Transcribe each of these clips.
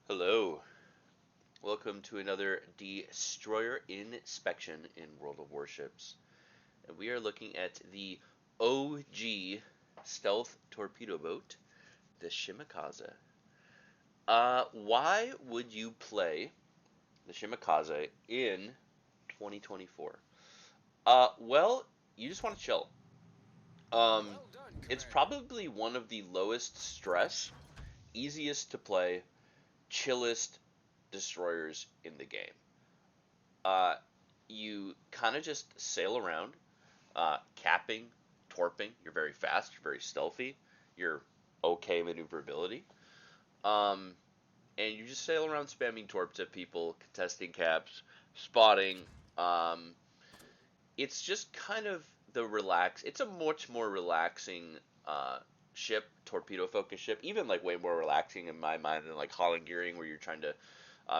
Hello, welcome to another destroyer inspection in World of Warships. And we are looking at the OG stealth torpedo boat, the Shimakaze. Why would you play the Shimakaze in 2024? Well, you just want to chill. Um, it's probably one of the lowest stress, easiest to play, chillest destroyers in the game. Uh, you kind of just sail around, capping, torping. You're very fast. You're very stealthy. You're okay maneuverability. Um, and you just sail around spamming torps at people, contesting caps, spotting. Um, it's just kind of the relax. It's a much more relaxing ship, torpedo focused ship. Even like way more relaxing in my mind than like Holland gearing, where you're trying to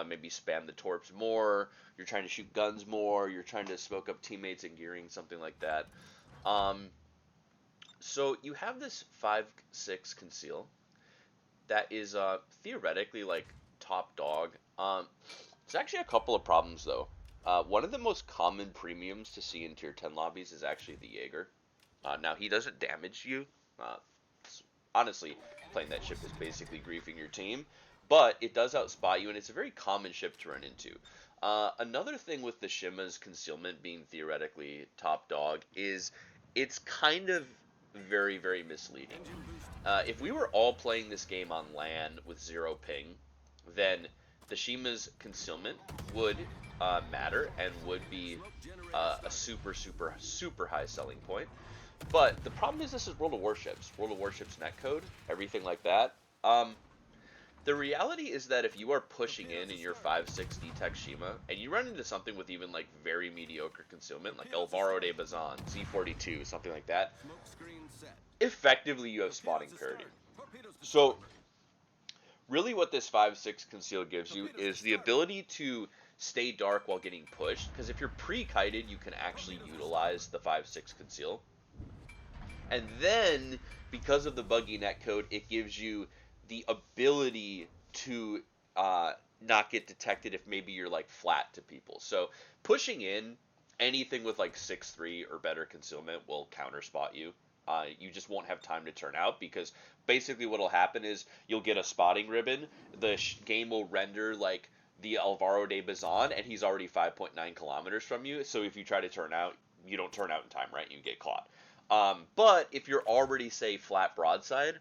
maybe spam the torps more. You're trying to shoot guns more. You're trying to smoke up teammates and gearing, something like that. Um, so you have this 5.6 conceal that is theoretically like top dog. There's actually a couple of problems though. One of the most common premiums to see in tier 10 lobbies is actually the Jaeger. Now he doesn't damage you. Uh, Honestly, playing that ship is basically griefing your team, but it does outspot you, and it's a very common ship to run into. Another thing with the Shima's concealment being theoretically top dog is it's kind of very, very misleading. If we were all playing this game on LAN with zero ping, then the Shima's concealment would matter and would be a super, super, super high selling point. But the problem is this is World of Warships netcode, everything like that. The reality is that if you are pushing in your 5.6 D-Tech Shima, and you run into something with even like very mediocre concealment, like Alvaro de Bazan, Z42, something like that, effectively you have spotting parity. So really what this 5.6 conceal gives you is the ability to stay dark while getting pushed, because if you're pre-kited, you can actually utilize the 5.6 conceal. And then, because of the buggy netcode, it gives you the ability to not get detected if maybe you're like flat to people. So pushing in anything with like 6.3 or better concealment will counter spot you. You just won't have time to turn out because basically what'll happen is you'll get a spotting ribbon. The game will render like the Alvaro de Bazan, and he's already 5.9 kilometers from you. So if you try to turn out, you don't turn out in time, right? You get caught. But if you're already, say, flat broadside,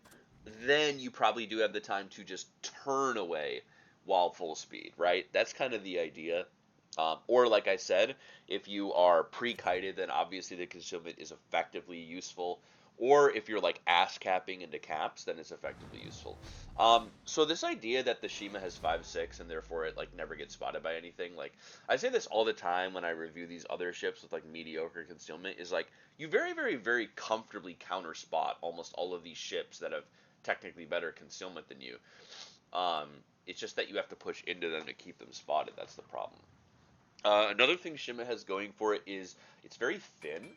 then you probably do have the time to just turn away while full speed, right? That's kind of the idea. Or, like I said, if you are pre-kited, then obviously the concealment is effectively useful. Or if you're like ass capping into caps, then it's effectively useful. So this idea that the Shima has 5.6 and therefore it like never gets spotted by anything, like I say this all the time when I review these other ships with like mediocre concealment, is like you very, very, very comfortably counter spot almost all of these ships that have technically better concealment than you. It's just that you have to push into them to keep them spotted. That's the problem. Another thing Shima has going for it is it's very thin,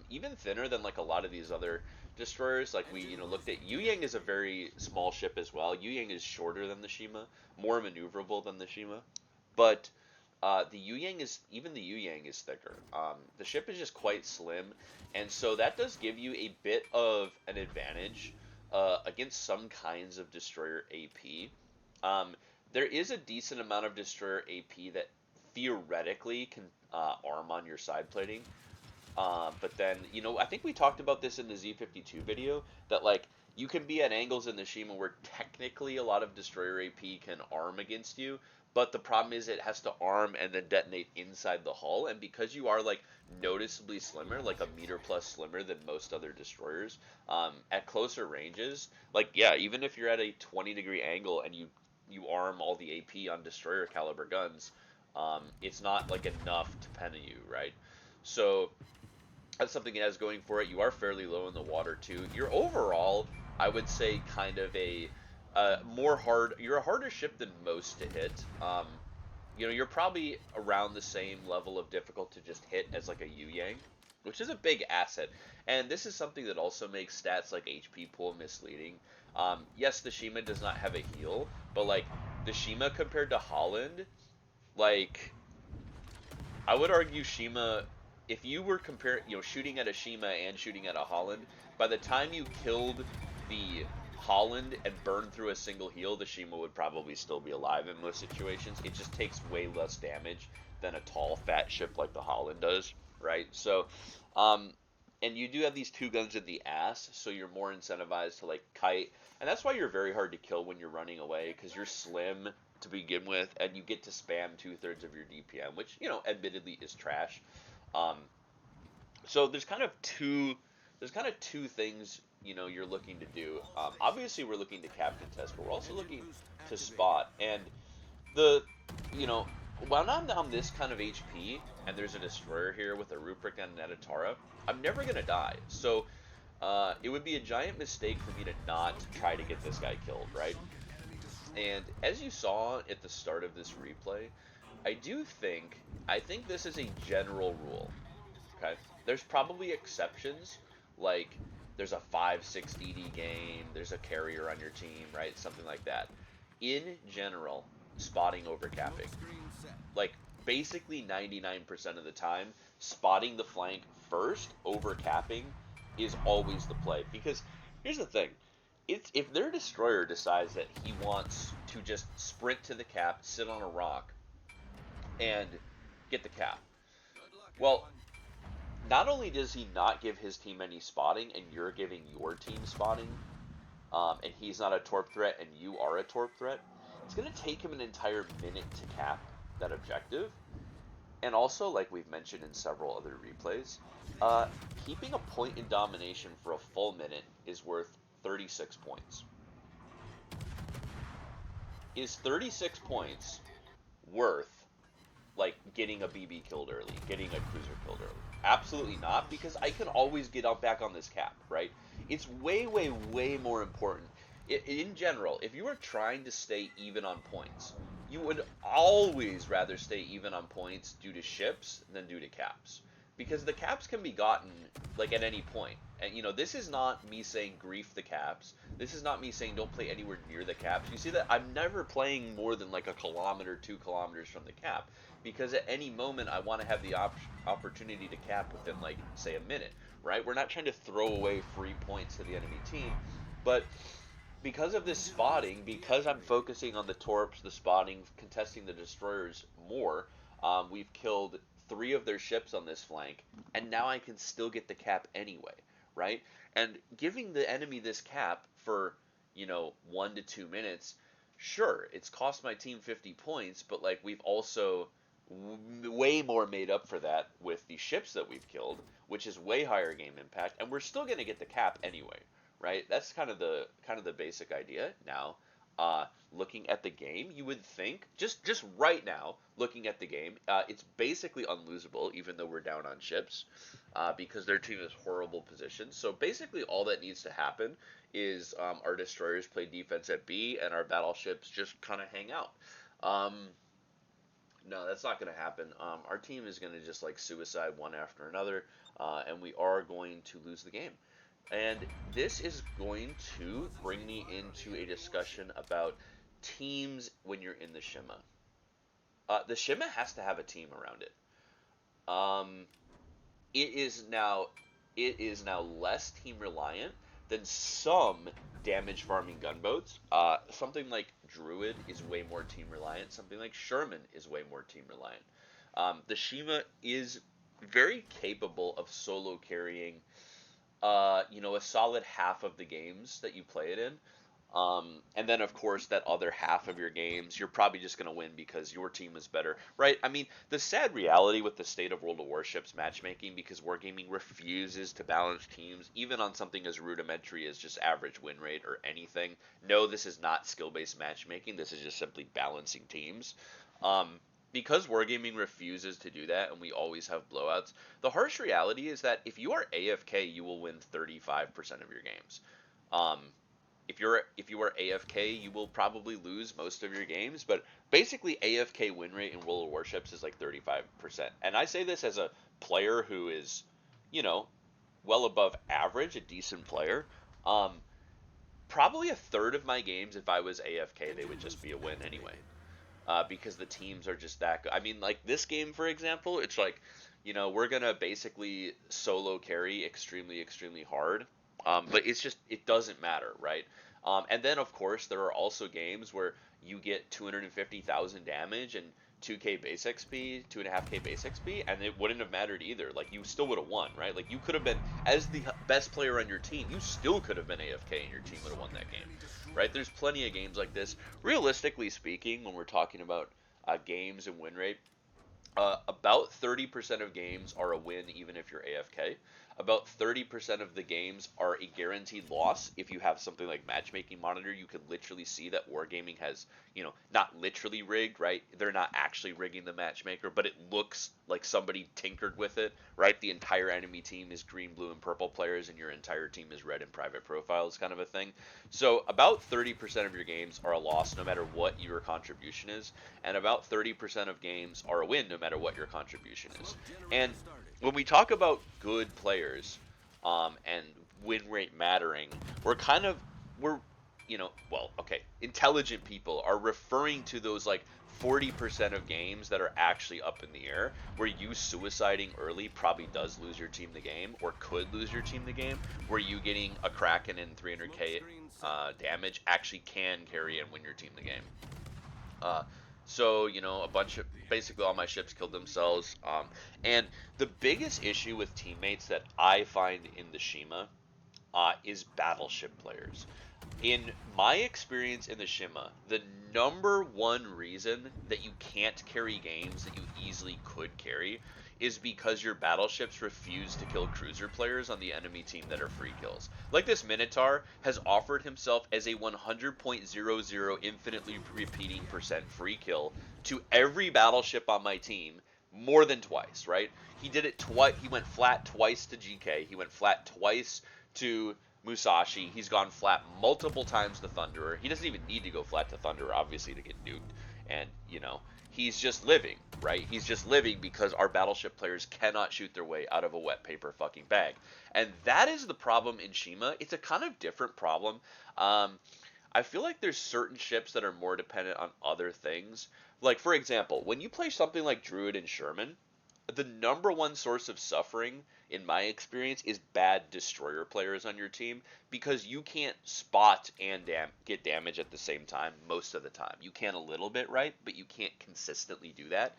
even thinner than like a lot of these other destroyers. Like we, looked at Yu Yang is a very small ship as well. Yu Yang is shorter than the Shima, more maneuverable than the Shima, but the Yu Yang is even the Yu Yang is thicker. The ship is just quite slim, and so that does give you a bit of an advantage against some kinds of destroyer AP. Um, there is a decent amount of destroyer AP that theoretically can arm on your side plating. But then, I think we talked about this in the Z52 video, that like you can be at angles in the Shima where technically a lot of destroyer AP can arm against you, but the problem is it has to arm and then detonate inside the hull, and because you are like noticeably slimmer, like a meter plus slimmer than most other destroyers, at closer ranges, like yeah, even if you're at a 20-degree angle and you arm all the AP on destroyer caliber guns, it's not like enough to pen you, right? So that's something it has going for it. You are fairly low in the water too. You're overall, I would say, kind of a more hard. You're a harder ship than most to hit. You're probably around the same level of difficult to just hit as like a Yu Yang, which is a big asset. And this is something that also makes stats like HP pool misleading. Yes, the Shima does not have a heal, but like the Shima compared to Holland, like I would argue Shima, if you were comparing, shooting at a Shima and shooting at a Holland, by the time you killed the Holland and burned through a single heal, the Shima would probably still be alive in most situations. It just takes way less damage than a tall, fat ship like the Holland does, right? So, um, and you do have these two guns in the ass, so you're more incentivized to like kite, and that's why you're very hard to kill when you're running away because you're slim to begin with, and you get to spam 2/3 of your DPM, which admittedly is trash. Um, so there's kind of two things you're looking to do. Obviously, we're looking to captain test, but we're also looking to spot. And the you know when I'm on this kind of HP and there's a destroyer here with a Ruprecht and an Adatara, I'm never gonna die. So it would be a giant mistake for me to not try to get this guy killed, right? And as you saw at the start of this replay, I think this is a general rule. Okay, there's probably exceptions, like there's a 5-6 DD game, there's a carrier on your team, right? Something like that. In general, spotting over capping, like basically 99% of the time, spotting the flank first over capping is always the play. Because here's the thing, it's if their destroyer decides that he wants to just sprint to the cap, sit on a rock, and get the cap, well, not only does he not give his team any spotting, and you're giving your team spotting, and he's not a torp threat, and you are a torp threat, it's going to take him an entire minute to cap that objective. And also, like we've mentioned in several other replays, uh, keeping a point in domination for a full minute is worth 36 points. Is 36 points worth like getting a BB killed early, getting a cruiser killed early? Absolutely not, because I can always get up back on this cap, right? It's way, way, way more important. In general, if you are trying to stay even on points, you would always rather stay even on points due to ships than due to caps. Because the caps can be gotten like at any point. And this is not me saying grief the caps. This is not me saying don't play anywhere near the caps. You see that I'm never playing more than like a kilometer, 2 kilometers from the cap, because at any moment I want to have the opportunity to cap within like say a minute, right? We're not trying to throw away free points to the enemy team, but because of this spotting, because I'm focusing on the torps, the spotting, contesting the destroyers more, we've killed 3 of their ships on this flank, and now I can still get the cap anyway, right? And giving the enemy this cap for 1 to 2 minutes, sure, it's cost my team 50 points, but like we've also way more made up for that with the ships that we've killed, which is way higher game impact, and we're still going to get the cap anyway, right? That's kind of the basic idea. Now, looking at the game, you would think just right now, looking at the game, it's basically unlosable, even though we're down on ships, because their team is horrible positions. So basically, all that needs to happen is our destroyers play defense at B, and our battleships just kind of hang out. Um, no, that's not going to happen. Our team is going to just like suicide one after another, and we are going to lose the game. And this is going to bring me into a discussion about teams when you're in the Shima. The Shima has to have a team around it. Um, it is now less team reliant than some damage farming gunboats. Something like Druid is way more team reliant. Something like Sherman is way more team reliant. The Shima is very capable of solo carrying a solid half of the games that you play it in. And then, of course, that other half of your games, you're probably just going to win because your team is better, right? I mean, the sad reality with the state of World of Warships matchmaking, because Wargaming refuses to balance teams, even on something as rudimentary as just average win rate or anything. No, this is not skill-based matchmaking. This is just simply balancing teams. Because Wargaming refuses to do that and we always have blowouts, the harsh reality is that if you are AFK, you will win 35% of your games. Um, if you are AFK, you will probably lose most of your games, but basically AFK win rate in World of Warships is like 35%. And I say this as a player who is, you know, well above average, a decent player. Um, probably a third of my games, if I was AFK, they would just be a win anyway. Because the teams are just that good. I mean, like this game, for example, it's like, we're gonna basically solo carry extremely, extremely hard. But it's just, it doesn't matter, right? And then, of course, there are also games where you get 250,000 damage and 2k base XP, 2.5k base XP, and it wouldn't have mattered either. Like, you still would have won, right? Like, you could have been, as the best player on your team, you still could have been AFK and your team would have won that game, right? There's plenty of games like this. Realistically speaking, when we're talking about games and win rate, about 30% of games are a win even if you're AFK. About 30% of the games are a guaranteed loss. If you have something like Matchmaking Monitor, you can literally see that Wargaming has, not literally rigged, right? They're not actually rigging the matchmaker, but it looks like somebody tinkered with it, right? The entire enemy team is green, blue, and purple players, and your entire team is red and private profiles, kind of a thing. So about 30% of your games are a loss, no matter what your contribution is, and about 30% of games are a win, no matter what your contribution is. And when we talk about good players, and win rate mattering, we're well, okay, intelligent people are referring to those like 40% of games that are actually up in the air, where you suiciding early probably does lose your team the game, or could lose your team the game, where you getting a Kraken in 300k damage actually can carry and win your team the game. So, a bunch of, basically all my ships killed themselves. And the biggest issue with teammates that I find in the Shima is battleship players. In my experience in the Shima, the number one reason that you can't carry games that you easily could carry is because your battleships refuse to kill cruiser players on the enemy team that are free kills. Like this Minotaur has offered himself as a 100.00 infinitely repeating % free kill to every battleship on my team more than twice, right? He did it twice. He went flat twice to GK. He went flat twice to Musashi. He's gone flat multiple times to Thunderer. He doesn't even need to go flat to Thunderer, obviously, to get nuked. And, he's just living, right? He's just living because our battleship players cannot shoot their way out of a wet paper fucking bag. And that is the problem in Shima. It's a kind of different problem. I feel like there's certain ships that are more dependent on other things. Like, for example, when you play something like Druid and Sherman, the number one source of suffering, in my experience, is bad destroyer players on your team, because you can't spot and get damage at the same time most of the time. You can a little bit, right? But you can't consistently do that.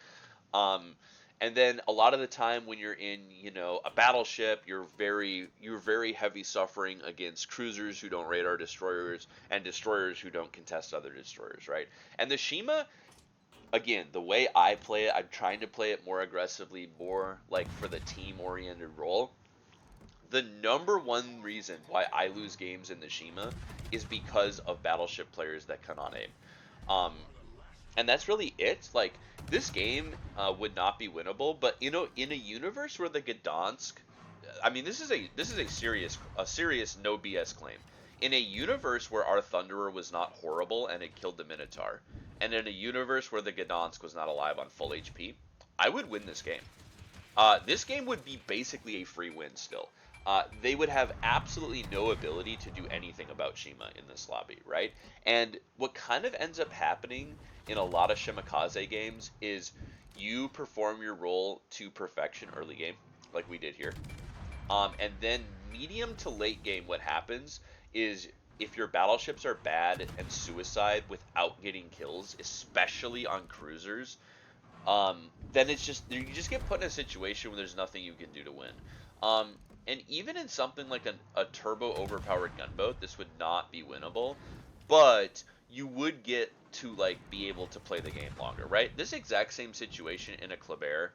And then a lot of the time when you're in, a battleship, you're very heavy suffering against cruisers who don't radar destroyers and destroyers who don't contest other destroyers, right? And the Shima, again, the way I play it, I'm trying to play it more aggressively, more like for the team-oriented role. The number one reason why I lose games in the Shima is because of battleship players that cannot aim. And that's really it. Like, this game would not be winnable, but in a universe where the Gdansk, I mean, this is a serious no BS claim. In a universe where our Thunderer was not horrible and it killed the Minotaur, and in a universe where the Gdansk was not alive on full HP, I would win this game. This game would be basically a free win still. They would have absolutely no ability to do anything about Shima in this lobby, right? And what kind of ends up happening in a lot of Shimakaze games is you perform your role to perfection early game, like we did here. And then medium to late game, what happens is if your battleships are bad and suicide without getting kills, especially on cruisers, then you just get put in a situation where there's nothing you can do to win. And even in something like a turbo overpowered gunboat, this would not be winnable, but you would get to be able to play the game longer, right? This exact same situation in a Kleber.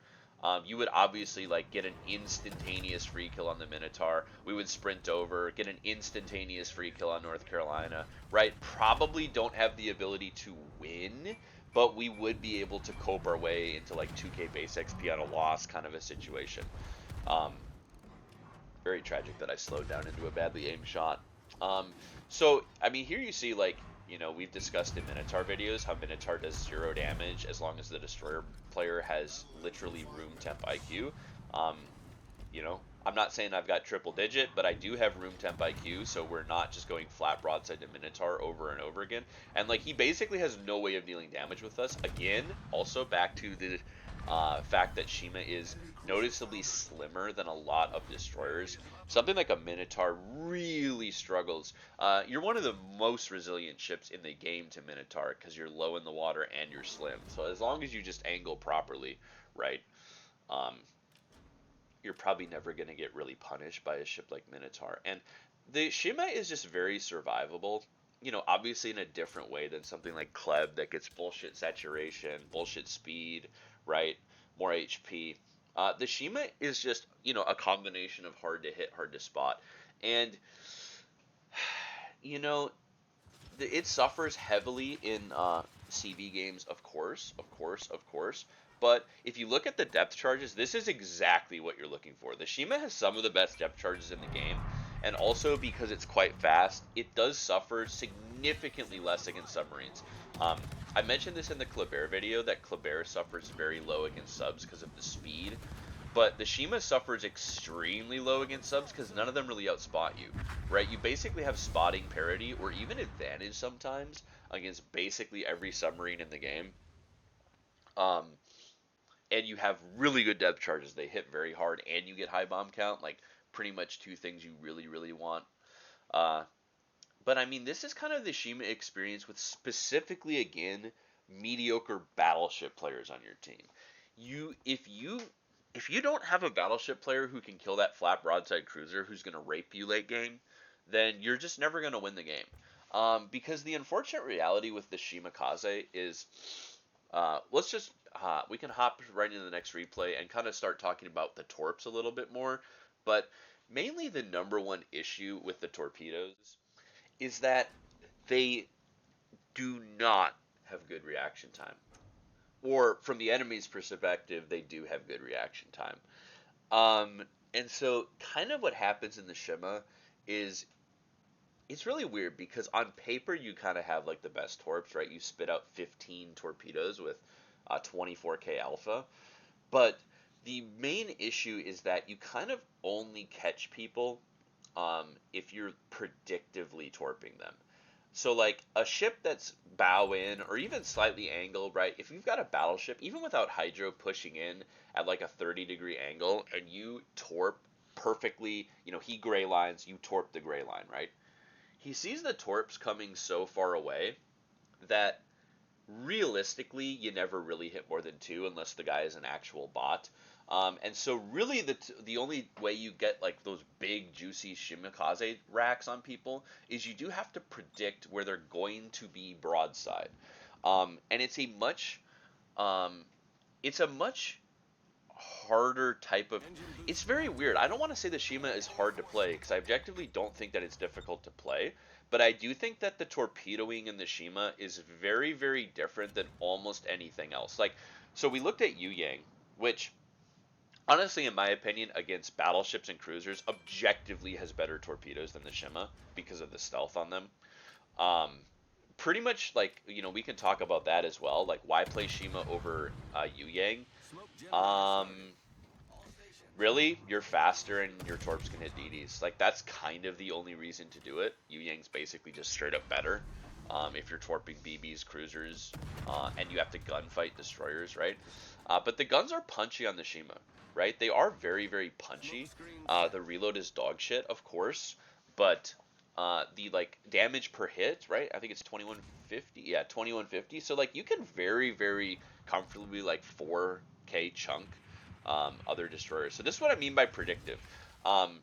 You would obviously get an instantaneous free kill on the Minotaur. We would sprint over, get an instantaneous free kill on North Carolina, right? Probably don't have the ability to win, but we would be able to cope our way into 2k base XP on a loss kind of a situation. Very tragic that I slowed down into a badly aimed shot. So, I mean, here you see, we've discussed in Minotaur videos how Minotaur does 0 damage as long as the destroyer player has literally room temp IQ. I'm not saying I've got triple digit, but I do have room temp IQ, so we're not just going flat broadside to Minotaur over and over again. And like he basically has no way of dealing damage with us. Again, also back to the fact that Shima is noticeably slimmer than a lot of destroyers. Something like a Minotaur really struggles. You're one of the most resilient ships in the game to Minotaur because you're low in the water and you're slim. So as long as you just angle properly, right, um, you're probably never going to get really punished by a ship like Minotaur. And the Shima is just very survivable. You know, obviously in a different way than something like Kleb that gets bullshit saturation, bullshit speed, right? More HP. The Shima is just, you know, a combination of hard to hit, hard to spot. And, you know, it suffers heavily in CV games, of course, of course, of course. But if you look at the depth charges, this is exactly what you're looking for. The Shima has some of the best depth charges in the game, and also because it's quite fast, it does suffer significantly less against submarines. Um, I mentioned this in the Kleber video, that Kleber suffers very low against subs because of the speed, but the Shima suffers extremely low against subs because none of them really outspot you, right? You basically have spotting parity or even advantage sometimes against basically every submarine in the game. Um, and you have really good depth charges. They hit very hard and you get high bomb count, like pretty much two things you really, really want. Uh, but I mean, this is kind of the Shima experience with specifically, again, mediocre battleship players on your team. If you don't have a battleship player who can kill that flat broadside cruiser who's going to rape you late game, then you're just never going to win the game. Because the unfortunate reality with the Shimakaze is, we can hop right into the next replay and kind of start talking about the torps a little bit more. But mainly the number one issue with the torpedoes is that they do not have good reaction time. Or from the enemy's perspective, they do have good reaction time. And so kind of what happens in the Shima is it's really weird because on paper you kind of have like the best torps, right? You spit out 15 torpedoes with 24k alpha, but the main issue is that you kind of only catch people if you're predictively torping them. So like a ship that's bow in or even slightly angled, right? If you've got a battleship, even without hydro pushing in at like a 30-degree angle and you torp perfectly, you know, he gray lines, you torp the gray line, right? He sees the torps coming so far away that realistically you never really hit more than two unless the guy is an actual bot. And so really the only way you get like those big juicy Shimakaze racks on people is you do have to predict where they're going to be broadside. And um, it's a much harder type of. It's very weird. I don't want to say the Shima is hard to play because I objectively don't think that it's difficult to play, but I do think that the torpedoing in the Shima is very, very different than almost anything else. Like, so we looked at Yu Yang, which honestly, in my opinion, against battleships and cruisers, objectively has better torpedoes than the Shima because of the stealth on them. Um, Pretty much like, you know, we can talk about that as well. Like, why play Shima over Yu Yang? Um, Really, you're faster and your torps can hit DDs. Like that's kind of the only reason to do it. Yu Yang's basically just straight up better. If you're torping BBs, cruisers, and you have to gunfight destroyers, right? But the guns are punchy on the Shima, right? They are very, very punchy. The reload is dog shit, of course, but the like damage per hit, right? I think it's 2150. Yeah, 2150. So like you can very, very comfortably like 4K chunk other destroyers. So this is what I mean by predictive. Um,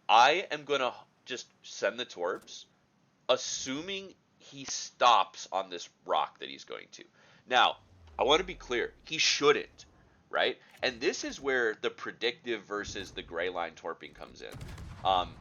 I am gonna just send the torps, assuming he stops on this rock that he's going to. Now, I want to be clear, he shouldn't, right? And this is where the predictive versus the gray line torping comes in. Um,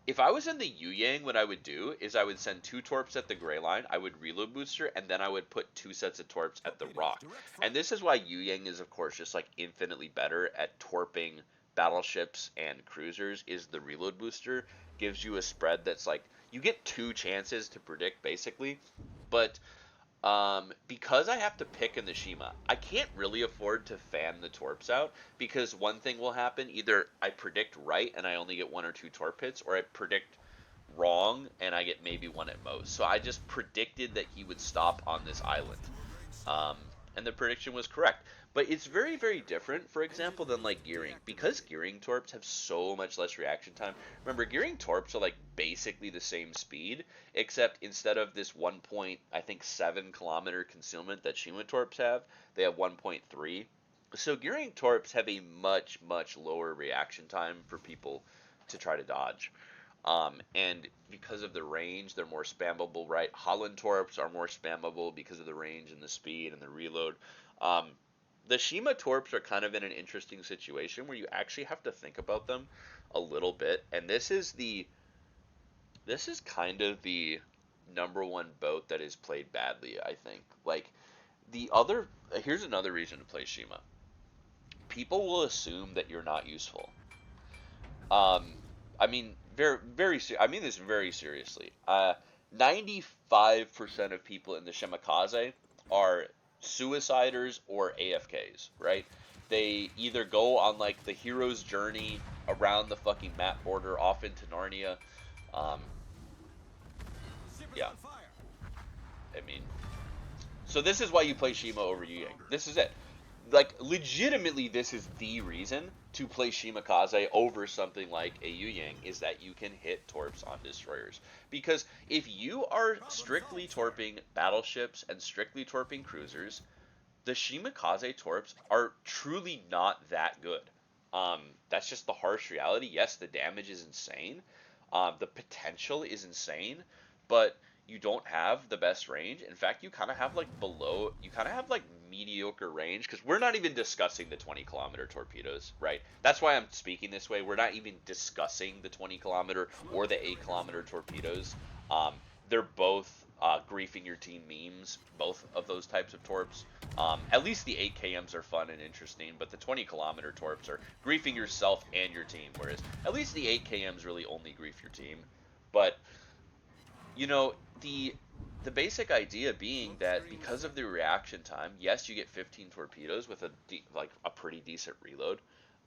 if I was in the Yu Yang, what I would do is I would send two torps at the gray line, I would reload booster, and then I would put two sets of torps at the rock. And this is why Yu Yang is, of course, just like infinitely better at torping battleships and cruisers, is the reload booster. Gives you a spread that's like, you get two chances to predict, basically. But Because I have to pick in the Shima, I can't really afford to fan the torps out because one thing will happen: either I predict right and I only get one or two torp hits, or I predict wrong and I get maybe one at most. So I just predicted that he would stop on this island, um, and the prediction was correct. But it's very, very different, for example, than like gearing, because gearing torps have so much less reaction time. Remember, gearing torps are like basically the same speed, except instead of this 1 point, I think 7 kilometer concealment that Shima torps have, they have 1.3. So gearing torps have a much, much lower reaction time for people to try to dodge. And because of the range, they're more spammable, right? Holland torps are more spammable because of the range and the speed and the reload. Um, the Shima torps are kind of in an interesting situation where you actually have to think about them a little bit. And this is kind of the number one boat that is played badly, I think. Like the other, here's another reason to play Shima. People will assume that you're not useful. Um, I mean, I mean this very seriously. 95% of people in the Shimakaze are suiciders or AFKs, right? They either go on like the hero's journey around the fucking map border off into Narnia. Um, yeah, I mean, so this is why you play Shima over Yu Yang. This is it. Like legitimately, this is the reason to play Shimakaze over something like a Yu Yang, is that you can hit torps on destroyers. Because if you are strictly torping battleships and strictly torping cruisers, the Shimakaze torps are truly not that good. That's just the harsh reality. Yes, the damage is insane. The potential is insane, but you don't have the best range. In fact, you kind of have like you kind of have like mediocre range, because we're not even discussing the 20-kilometer torpedoes, right? That's why I'm speaking this way. We're not even discussing the 20-kilometer or the 8-kilometer torpedoes. Um, they're both griefing your team memes, both of those types of torps. At least the 8 kms are fun and interesting, but the 20-kilometer torps are griefing yourself and your team, whereas at least the 8 kms really only grief your team. But you know, the basic idea being that because of the reaction time, yes, you get 15 torpedoes with like a pretty decent reload.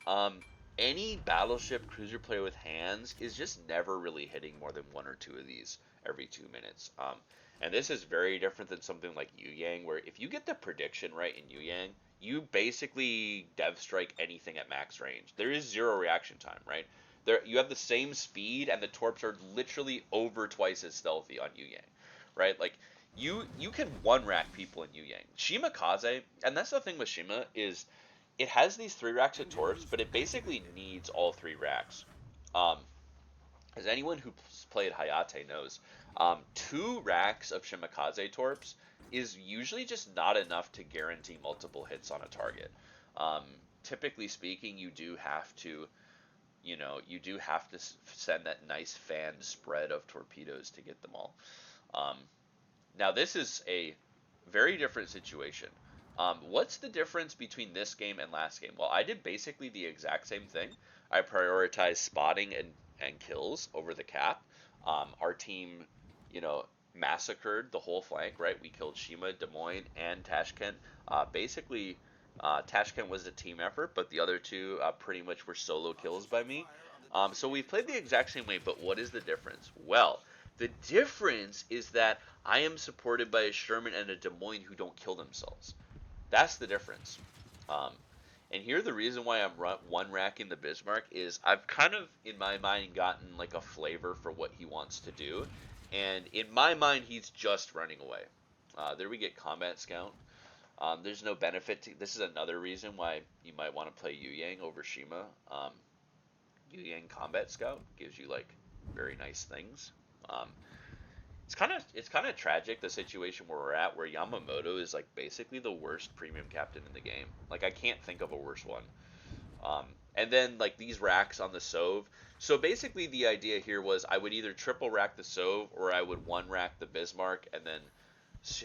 Um, any battleship cruiser player with hands is just never really hitting more than one or two of these every 2 minutes. And this is very different than something like Yu Yang, where if you get the prediction right in Yu Yang, you basically dev strike anything at max range. There is zero reaction time, right? There, you have the same speed, and the torps are literally over twice as stealthy on Yu Yang, right? Like you can one rack people in Yu Yang. Shimakaze, and that's the thing with Shima, is it has these 3 racks of torps, but it basically needs all 3 racks. Um, as anyone who's played Hayate knows, 2 racks of Shimakaze torps is usually just not enough to guarantee multiple hits on a target. Um, Typically speaking, you do have to send that nice fanned spread of torpedoes to get them all. Um, Now this is a very different situation. What's the difference between this game and last game? Well, I did basically the exact same thing. I prioritized spotting and kills over the cap. Our team, you know, massacred the whole flank, right? We killed Shima, Des Moines, and Tashkent. Basically, Tashkent was a team effort, but the other two pretty much were solo kills by me. So we played the exact same way, but what is the difference? Well, the difference is that I am supported by a Sherman and a Des Moines who don't kill themselves. That's the difference. Um, and here the reason why I'm one racking the Bismarck is I've kind of in my mind gotten like a flavor for what he wants to do, and in my mind he's just running away. There we get Combat Scout. There's no benefit to this. Is another reason why you might want to play Yu Yang over Shima. Yu Yang Combat Scout gives you like very nice things. Um, it's kind of tragic, the situation where we're at, where Yamamoto is like basically the worst premium captain in the game. Like I can't think of a worse one. Um, and then like these racks on the Sove. So basically the idea here was I would either triple rack the Sove or I would one rack the Bismarck and then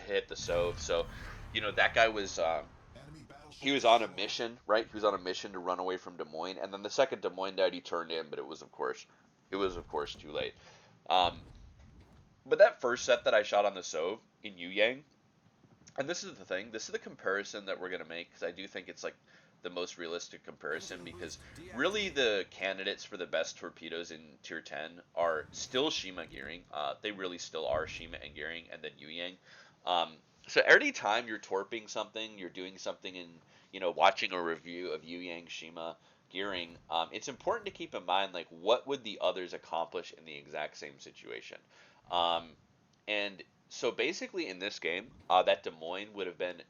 hit the Sove. So that guy was he was on a mission, right? He was on a mission to run away from Des Moines, and then the second Des Moines died, he turned in, but it was of course too late. Um, but that first set that I shot on the Sove in Yu Yang, And this is the thing. This is the comparison that we're gonna make because I do think it's like the most realistic comparison because really the candidates for the best torpedoes in tier 10 are still Shima Gearing. They really still are Shima and Gearing, and then Yu Yang. Um, so every time you're torping something, you're doing something in watching a review of Yu Yang, Shima, Gearing. It's important to keep in mind like what would the others accomplish in the exact same situation. Um, and so basically in this game, that Des Moines would have been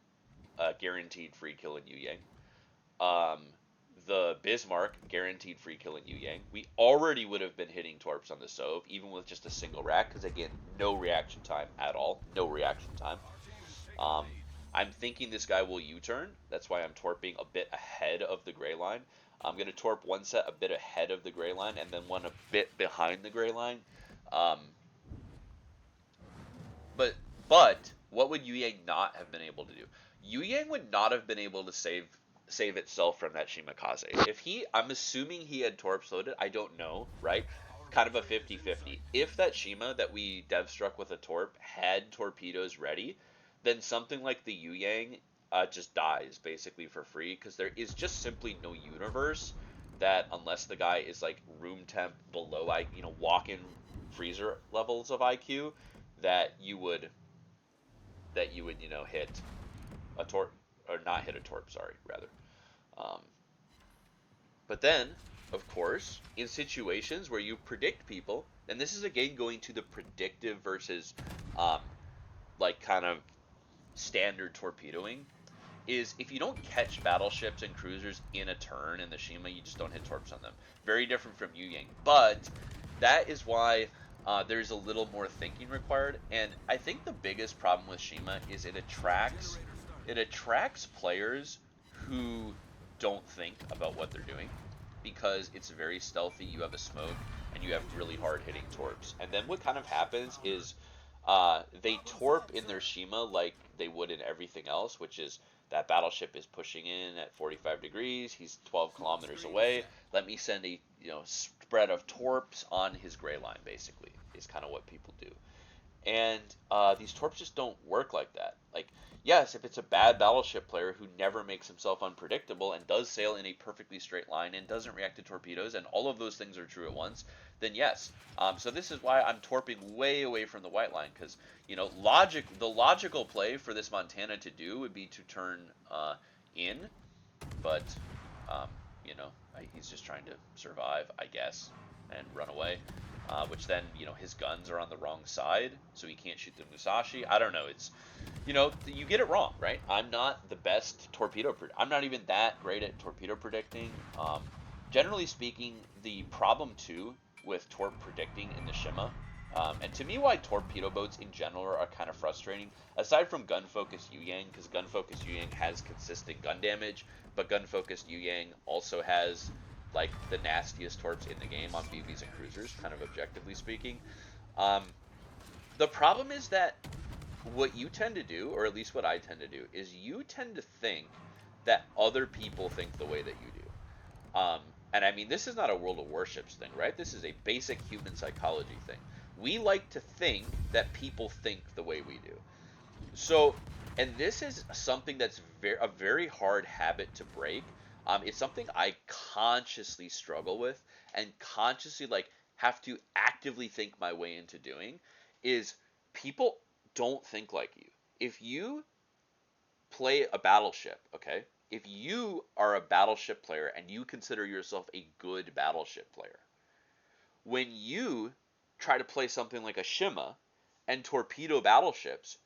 a guaranteed free kill in Yu Yang. Um, the Bismarck guaranteed free kill in Yu Yang. We already would have been hitting torps on the Sove, even with just a single rack, because again, no reaction time at all. No reaction time. Um, I'm thinking this guy will U-turn. That's why I'm torping a bit ahead of the gray line. I'm going to torp one set a bit ahead of the gray line and then one a bit behind the gray line. Um, but but what would Yu Yang not have been able to do? Yu Yang would not have been able to save itself from that Shimakaze. If I'm assuming he had torps loaded. I don't know, right? Kind of a 50-50. If that Shima that we dev struck with a torp had torpedoes ready, then something like the Yu Yang just dies basically for free because there is just simply no universe that unless the guy is like room temp below walk-in freezer levels of IQ that you would hit a torp or not hit a torp, sorry, rather. Um, but then, of course, in situations where you predict people, and this is again going to the predictive versus um, like kind of standard torpedoing, is if you don't catch battleships and cruisers in a turn in the Shima, you just don't hit torps on them. Very different from Yu Yang. But that is why there's a little more thinking required. And I think the biggest problem with Shima is it attracts players who don't think about what they're doing because it's very stealthy. You have a smoke and you have really hard hitting torps. And then what kind of happens is they torp in their Shima like they would in everything else, which is that battleship is pushing in at 45 degrees. He's 12 kilometers away. Let me send a spread of torps on his gray line. Basically, is kind of what people do. And these torps just don't work like that. Like, yes, if it's a bad battleship player who never makes himself unpredictable and does sail in a perfectly straight line and doesn't react to torpedoes, and all of those things are true at once, then yes. So this is why I'm torping way away from the white line, because the logical play for this Montana to do would be to turn in, but um, he's just trying to survive, I guess, and run away. Which then, his guns are on the wrong side, so he can't shoot the Musashi. I don't know. It's, you get it wrong, right? I'm not the best torpedo. I'm not even that great at torpedo predicting. Generally speaking, the problem too with torp predicting in the Shima, and to me, why torpedo boats in general are kind of frustrating. Aside from gun focused Yu Yang, because gun focused Yu Yang has consistent gun damage, but gun focused Yu Yang also has like the nastiest torps in the game on BBs and cruisers, kind of objectively speaking. Um, the problem is that what you tend to do, or at least what I tend to do, is you tend to think that other people think the way that you do. And I mean, this is not a World of Warships thing, right? This is a basic human psychology thing. We like to think that people think the way we do. So, and this is something that's a very hard habit to break. It's something I consciously struggle with and consciously like have to actively think my way into doing is people don't think like you. If you play a battleship, okay? If you are a battleship player and you consider yourself a good battleship player, when you try to play something like a Shima and torpedo battleships,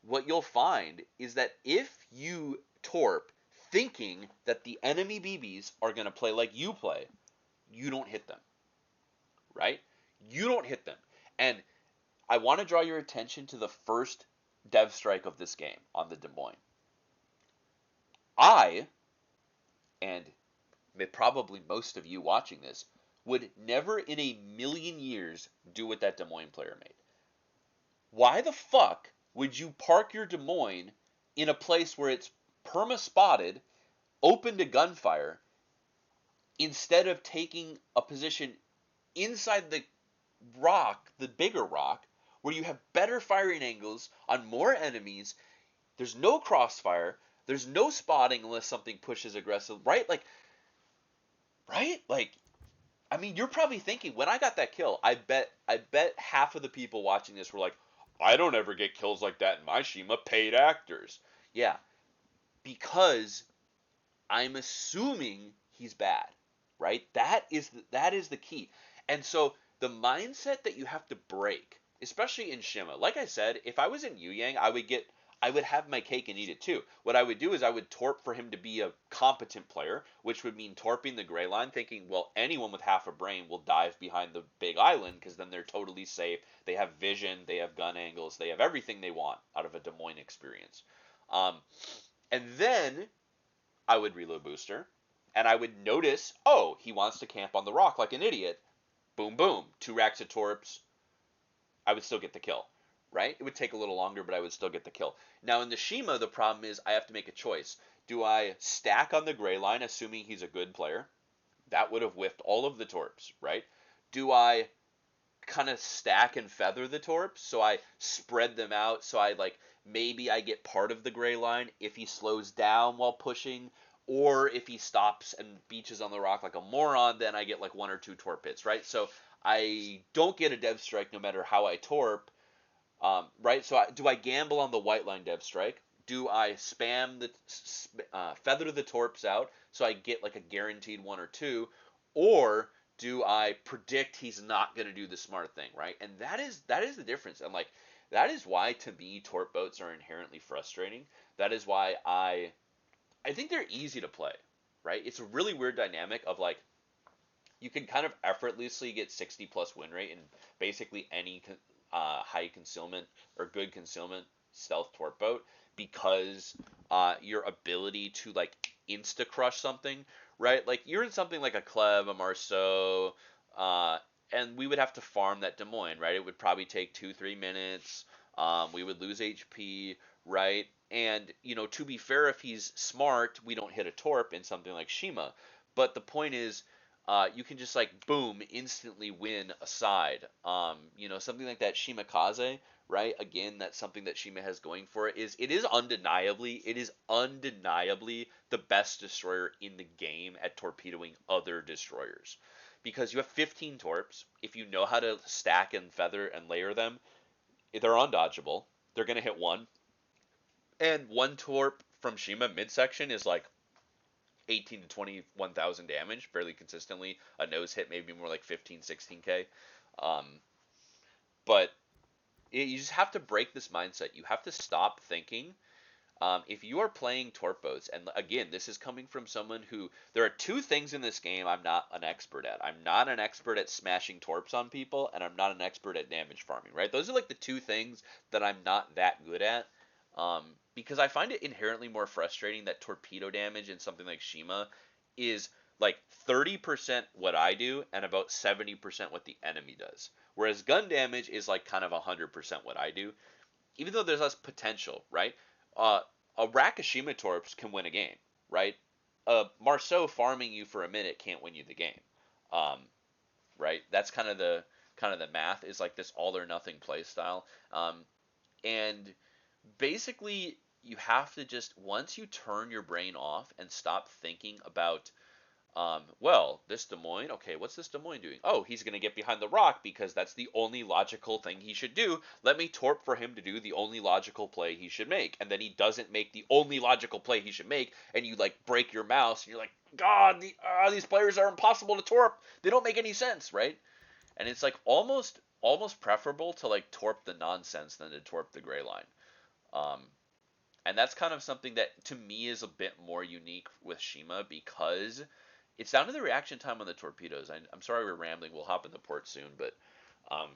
what you'll find is that if you torp thinking that the enemy BBs are going to play like you play, you don't hit them, right? You don't hit them. And I want to draw your attention to the first dev strike of this game on the Des Moines. I, and probably most of you watching this, would never in a million years do what that Des Moines player made. Why the fuck would you park your Des Moines in a place where it's perma-spotted, open to gunfire, instead of taking a position inside the rock, the bigger rock, where you have better firing angles on more enemies, There's no crossfire. There's no spotting unless something pushes aggressive, right? Right? I mean, you're probably thinking when I got that kill, I bet half of the people watching this were like, I don't ever get kills like that in my Shima, paid actors. Yeah, because I'm assuming he's bad, right? That is the key. And so the mindset that you have to break, especially in Shima, like I said, if I was in Yu Yang, I would have my cake and eat it too. What I would do is I would torp for him to be a competent player, which would mean torping the gray line, thinking, well, anyone with half a brain will dive behind the big island because then they're totally safe. They have vision, they have gun angles, they have everything they want out of a Des Moines experience. Um, and then I would reload booster, and I would notice, oh, he wants to camp on the rock like an idiot. Boom, boom, 2 racks of torps. I would still get the kill, right? It would take a little longer, but I would still get the kill. Now in the Shima, the problem is I have to make a choice. Do I stack on the gray line, assuming he's a good player? That would have whiffed all of the torps, right? Do I kind of stack and feather the torps, so I spread them out, so I maybe I get part of the gray line if he slows down while pushing, or if he stops and beaches on the rock like a moron, then I get like 1 or 2 torp hits, right? So I don't get a dev strike no matter how I torp, right? So do I gamble on the white line dev strike? Do I spam feather the torps out so I get like a guaranteed 1 or 2, or do I predict he's not going to do the smart thing, right? And that is the difference. And that is why to me torp boats are inherently frustrating. That is why I think they're easy to play, right? It's a really weird dynamic of you can kind of effortlessly get 60 plus win rate in basically any high concealment or good concealment stealth torp boat because your ability to insta crush something, right? Like you're in something like a Cleb, a Marceau, and we would have to farm that Des Moines, right? It would probably take 2-3 minutes. We would lose HP, right? And to be fair, if he's smart, we don't hit a torp in something like Shima. But the point is, you can just boom instantly win a side. Something like that Shimakaze, right? Again, that's something that Shima has going for it. It is undeniably the best destroyer in the game at torpedoing other destroyers, because you have 15 torps. If you know how to stack and feather and layer them, they're undodgeable. They're gonna hit one, and 1 torp from Shima midsection is 18 to 21,000 damage fairly consistently. A nose hit maybe more like 15, 16k. Um, but you just have to break this mindset. You have to stop thinking. If you are playing torp boats, and again, this is coming from someone who, there are 2 things in this game I'm not an expert at. I'm not an expert at smashing torps on people, and I'm not an expert at damage farming, right? Those are the 2 things that I'm not that good at. Because I find it inherently more frustrating that torpedo damage in something like Shima is 30% what I do and about 70% what the enemy does. Whereas gun damage is kind of 100% what I do, even though there's less potential, right? Uh, a rack of Shima torps can win a game, right? Marceau farming you for a minute can't win you the game, um, right? That's kind of the math is this all or nothing play style, and basically you have to just, once you turn your brain off and stop thinking about well, this Des Moines, okay, what's this Des Moines doing? Oh, he's going to get behind the rock because that's the only logical thing he should do. Let me torp for him to do the only logical play he should make. And then he doesn't make the only logical play he should make, and you break your mouse and you're like, God, these players are impossible to torp. They don't make any sense, right? And it's almost preferable to torp the nonsense than to torp the gray line. Um, and that's kind of something that to me is a bit more unique with Shima, because it's down to the reaction time on the torpedoes. I'm sorry we're rambling. We'll hop in the port soon, but um,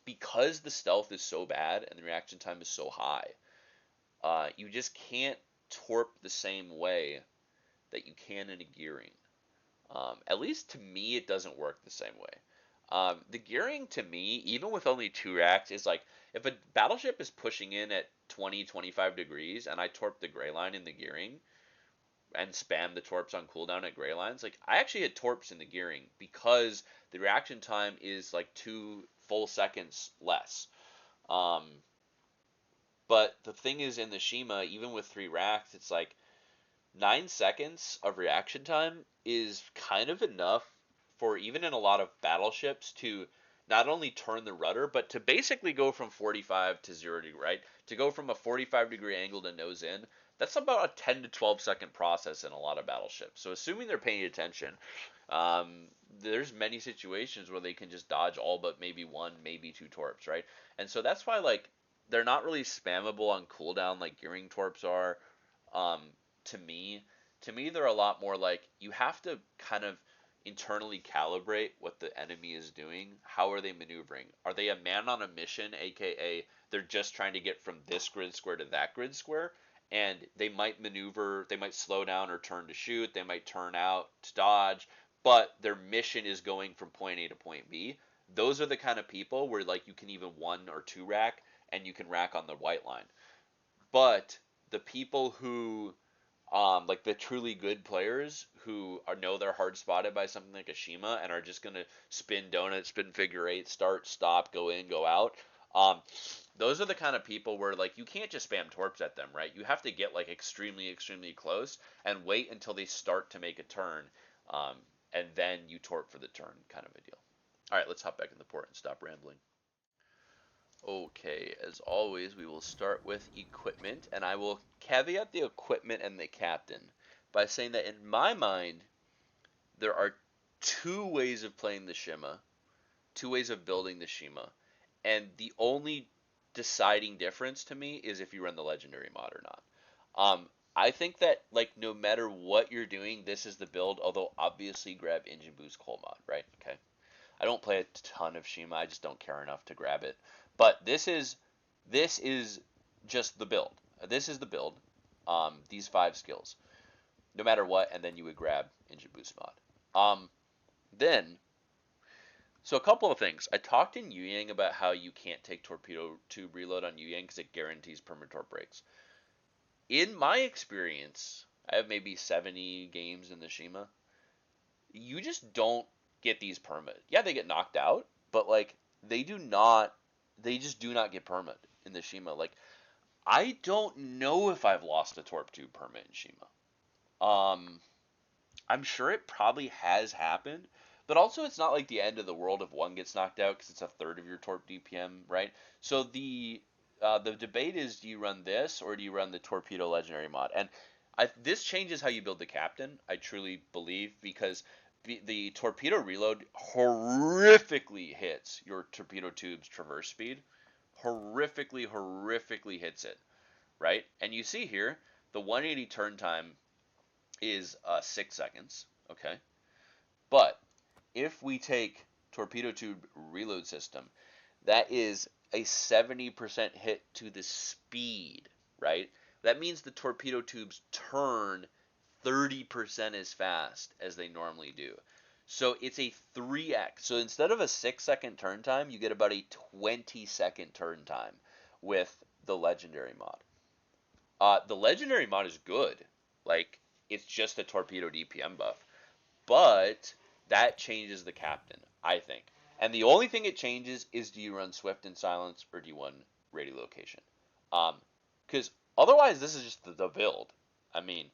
because the stealth is so bad and the reaction time is so high, you just can't torp the same way that you can in a gearing. At least to me, it doesn't work the same way. The gearing to me, even with only 2 racks, is if a battleship is pushing in at 20, 25 degrees and I torp the gray line in the gearing and spam the torps on cooldown at gray lines, I actually hit torps in the gearing because the reaction time is 2 full seconds less. Um, But the thing is, in the Shima, even with 3 racks, it's like 9 seconds of reaction time is kind of enough for, even in a lot of battleships, to not only turn the rudder, but to basically go from 45 to 0 degree, right? To go from a 45-degree angle to nose in, that's about a 10 to 12 second process in a lot of battleships. So assuming they're paying attention, um, there's many situations where they can just dodge all but maybe one, maybe two torps, right? And so that's why, like, they're not really spammable on cooldown like gearing torps are. Um, to me, they're a lot more like, you have to kind of internally calibrate what the enemy is doing. How are they maneuvering? Are they a man on a mission, aka they're just trying to get from this grid square to that grid square? And they might maneuver, they might slow down or turn to shoot, they might turn out to dodge, but their mission is going from point A to point B. Those are the kind of people where, like, you can even 1 or 2 rack, and you can rack on the white line. But the people who, like the truly good players who know they're hard spotted by something like a Shima and are just gonna spin donut, spin figure eight, start, stop, go in, go out. Um, those are the kind of people where, like, you can't just spam torps at them, right? You have to get, like, extremely, extremely close and wait until they start to make a turn, um, and then you torp for the turn, kind of a deal. All right, let's hop back in the port and stop rambling. Okay, as always, we will start with equipment, and I will caveat the equipment and the captain by saying that in my mind, there are 2 ways of playing the Shima, 2 ways of building the Shima, and the only deciding difference to me is if you run the legendary mod or not. I think that, like, no matter what you're doing, this is the build, although obviously grab engine boost coal mod, right? Okay. I don't play a ton of Shima. I just don't care enough to grab it. But this is just the build. This is the build. These 5 skills, no matter what, and then you would grab engine boost mod. Then, so a couple of things. I talked in Yu Yang about how you can't take torpedo tube reload on Yu Yang because it guarantees permatorp breaks. In my experience, I have maybe 70 games in the Shima. You just don't get these permit. Yeah, they get knocked out, but, like, they just do not get permit in the Shima. Like, I don't know if I've lost a torp tube permit in Shima. Um, I'm sure it probably has happened, but also it's not like the end of the world if one gets knocked out because it's a third of your torp DPM, right? So the debate is, do you run this or do you run the torpedo legendary mod? And this changes how you build the captain, I truly believe, because the torpedo reload horrifically hits your torpedo tube's traverse speed. Horrifically hits it, right? And you see here, the 180 turn time is 6 seconds, okay? But if we take torpedo tube reload system, that is a 70% hit to the speed, right? That means the torpedo tubes turn 30% as fast as they normally do. So it's a 3x. So instead of a 6-second turn time, you get about a 20-second turn time with the legendary mod. The legendary mod is good. Like, it's just a torpedo DPM buff. But that changes the captain, I think. And the only thing it changes is, do you run Swift and Silence or do you run Radiolocation? Because otherwise, this is just the build. I mean,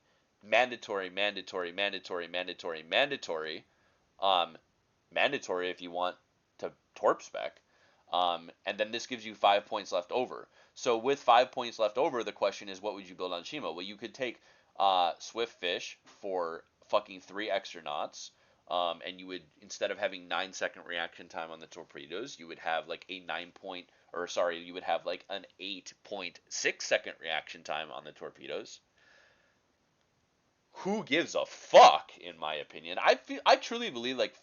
mandatory. Mandatory if you want to torp spec. And then this gives you 5 points left over. So with 5 points left over, the question is, what would you build on Shima? Well, you could take Swift Fish for fucking 3 extra knots. And you would, instead of having 9-second reaction time on the torpedoes, you would have like a you would have like an 8.6-second reaction time on the torpedoes. Who gives a fuck, in my opinion? I truly believe, like,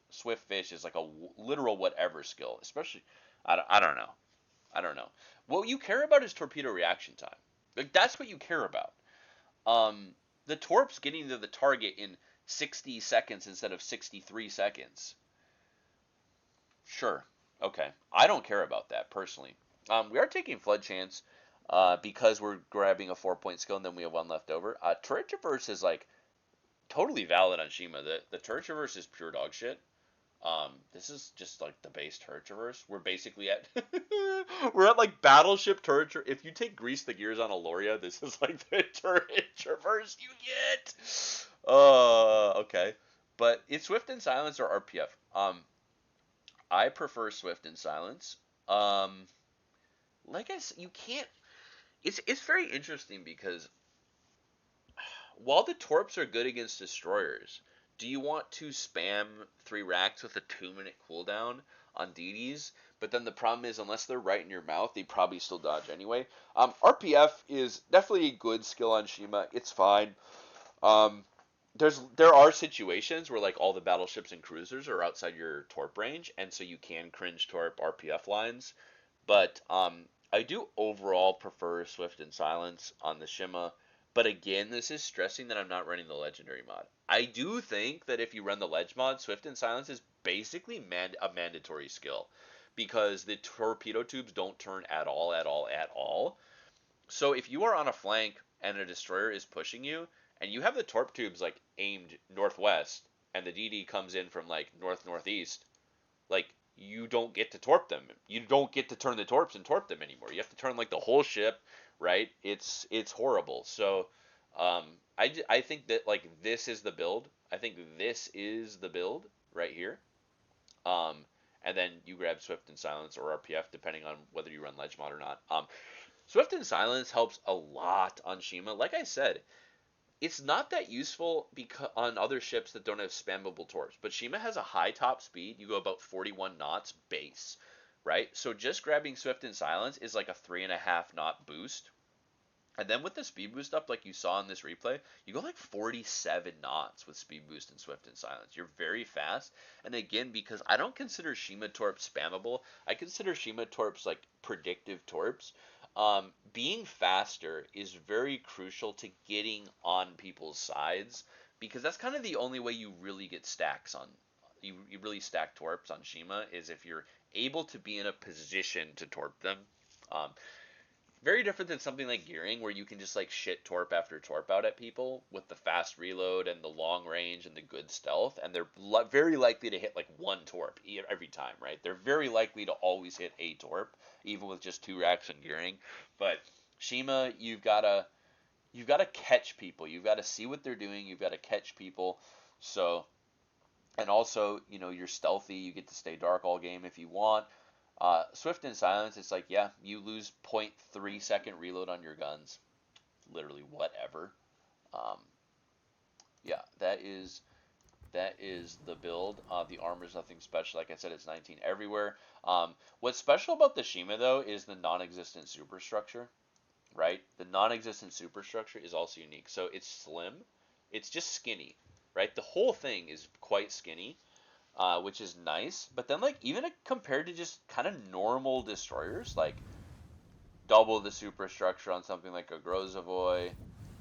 Swift Fish is like a literal whatever skill, especially, I don't know. I don't know. What you care about is torpedo reaction time. Like, that's what you care about. The torps getting to the target in 60 seconds instead of 63 seconds. Sure. Okay. I don't care about that, personally. We are taking Flood Chance because we're grabbing a 4-point skill and then we have 1 left over. Turret Traverse is, like, totally valid on Shima. The Turret Traverse is pure dog shit. This is just like the base turret traverse. We're basically at we're at like battleship turret. If you take grease the gears on a Loria, this is like the turret traverse you get. Okay, but it's Swift and Silence or RPF. I prefer Swift and Silence. Um, like I said, you can't. It's very interesting because while the torps are good against destroyers, do you want to spam 3 racks with a 2-minute cooldown on DDs? But then the problem is, unless they're right in your mouth, they probably still dodge anyway. RPF is definitely a good skill on Shima. It's fine. Um, there are situations where like all the battleships and cruisers are outside your torp range, and so you can cringe torp RPF lines. But I do overall prefer Swift and Silence on the Shima. But again, this is stressing that I'm not running the legendary mod. I do think that if you run the ledge mod, Swift and Silence is basically a mandatory skill because the torpedo tubes don't turn at all, at all, at all. So if you are on a flank and a destroyer is pushing you, and you have the torp tubes like aimed northwest, and the DD comes in from like north northeast, like you don't get to torp them. You don't get to turn the torps and torp them anymore. You have to turn like the whole ship, right? It's horrible. So I think that like this is the build. I think this is the build right here. Um, and then you grab Swift and Silence or RPF depending on whether you run Ledge Mod or not. Swift and Silence helps a lot on Shima. Like I said, it's not that useful because on other ships that don't have spammable torps. But Shima has a high top speed. You go about 41 knots base, right? So just grabbing Swift and Silence is like a 3.5 knot boost. And then with the speed boost up, like you saw in this replay, you go like 47 knots with speed boost and Swift and Silence. You're very fast. And again, because I don't consider Shima torps spammable, I consider Shima torps like predictive torps. Being faster is very crucial to getting on people's sides because that's kind of the only way you really get stacks on. You really stack torps on Shima is if you're able to be in a position to torp them. Um, Very different than something like gearing where you can just like shit torp after torp out at people with the fast reload and the long range and the good stealth, and they're very likely to hit like one torp every time, right? They're very likely to always hit a torp, even with just 2 racks and gearing. But Shima, you've gotta catch people. You've got to see what they're doing. You've got to catch people. So, and also, you're stealthy. You get to stay dark all game if you want. Swift and Silence, it's like, yeah, you lose 0.3 second reload on your guns. Literally whatever. Um, yeah, that is the build. The armor's nothing special. Like I said, it's 19 everywhere. What's special about the Shima, though, is the non-existent superstructure, right? The non-existent superstructure is also unique. So it's slim. It's just skinny, right? The whole thing is quite skinny. Which is nice. But then, like, even compared to just kind of normal destroyers, like double the superstructure on something like a Grozavoy,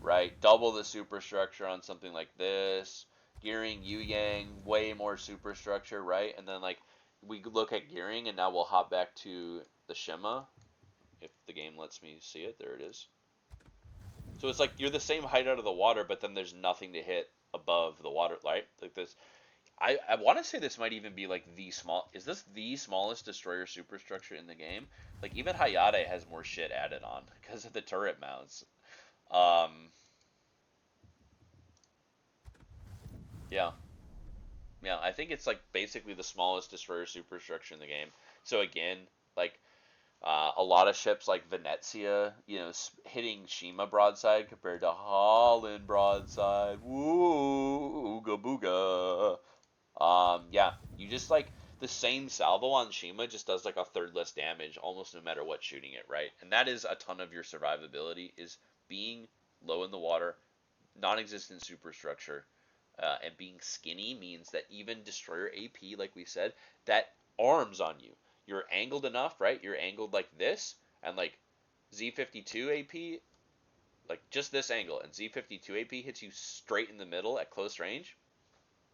right? Double the superstructure on something like this. Gearing, Yu Yang, way more superstructure, right? And then, like, we look at gearing, and now we'll hop back to the Shima, if the game lets me see it. There it is. So it's like you're the same height out of the water, but then there's nothing to hit above the water, right? Like this. I want to say this might even be like the small. Is this the smallest destroyer superstructure in the game? Like even Hayate has more shit added on because of the turret mounts. Um, yeah, yeah. I think it's like basically the smallest destroyer superstructure in the game. So again, like a lot of ships like Venezia, hitting Shima broadside compared to Holland broadside. Woo, ooga booga. Yeah, you just like the same salvo on Shima just does like a third less damage almost no matter what shooting it, right? And that is a ton of your survivability is being low in the water, non-existent superstructure, and being skinny means that even destroyer AP, like we said, that arms on you. You're angled enough, right? You're angled like this, and like Z52 AP, like just this angle, and Z52 AP hits you straight in the middle at close range.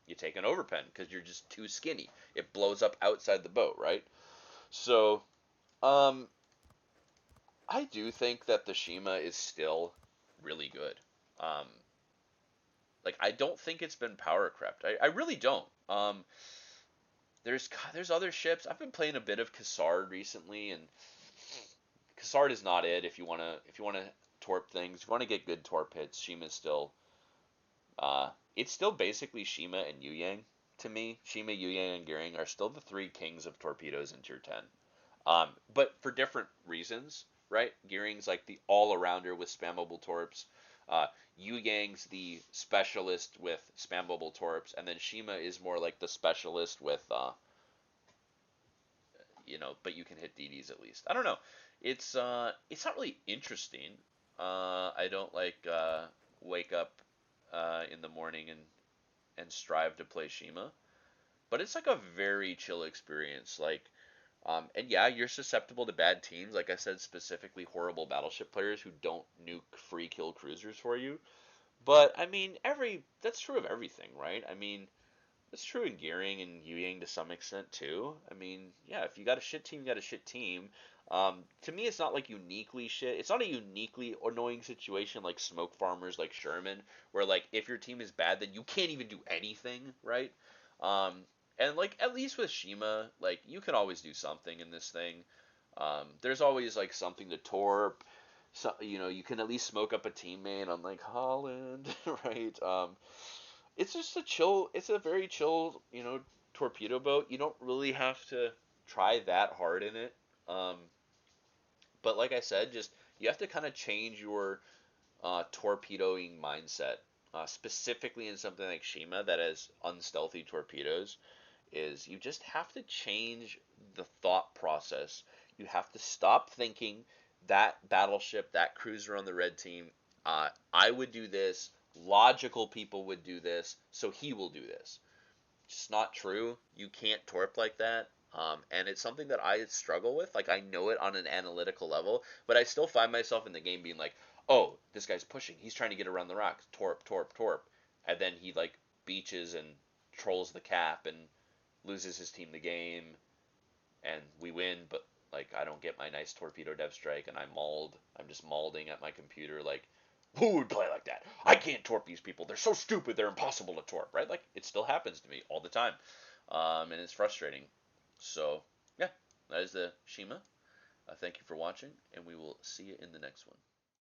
You take an overpen because you're just too skinny. It blows up outside the boat, right? So, um, I do think that the Shima is still really good. Um, like I don't think it's been power crept. I really don't. There's other ships. I've been playing a bit of Cassard recently, and Cassard is not it if you wanna torp things. If you want to get good torp hits, Shima's still it's still basically Shima and Yu Yang to me. Shima, Yu Yang, and Gearing are still the three kings of torpedoes in tier 10. But for different reasons, right? Gearing's like the all-arounder with spammable torps. Uh, Yu Yang's the specialist with spammable torps, and then Shima is more like the specialist with, but you can hit DDs at least. I don't know. It's not really interesting. I don't like wake up in the morning and strive to play Shima, but it's like a very chill experience. And yeah, you're susceptible to bad teams. Like I said, specifically horrible battleship players who don't nuke free kill cruisers for you. But I mean, every that's true of everything, right? I mean, it's true in Gearing and Yuying to some extent too. I mean, yeah, if you got a shit team, you got a shit team. To me, it's not like uniquely shit. It's not a uniquely annoying situation like smoke farmers like Sherman, where like if your team is bad, then you can't even do anything, right? Um, and like at least with Shima, like you can always do something in this thing. There's always like something to torp. So you can at least smoke up a teammate on like Holland, right? It's just a chill. It's a very chill, torpedo boat. You don't really have to try that hard in it. Um, but like I said, just you have to kind of change your torpedoing mindset, specifically in something like Shima that has unstealthy torpedoes. Is you just have to change the thought process. You have to stop thinking that battleship, that cruiser on the red team, I would do this. Logical people would do this, so he will do this. It's not true. You can't torp like that. And it's something that I struggle with. Like I know it on an analytical level, but I still find myself in the game being like, "Oh, this guy's pushing. He's trying to get around the rocks. Torp, torp, torp," and then he like beaches and trolls the cap and loses his team the game, and we win. But like I don't get my nice torpedo dev strike, and I'm mauled. I'm just maulding at my computer like, who would play like that? I can't torp these people. They're so stupid. They're impossible to torp, right? Like it still happens to me all the time, and it's frustrating. So yeah, that is the Shima. Thank you for watching, and we will see you in the next one.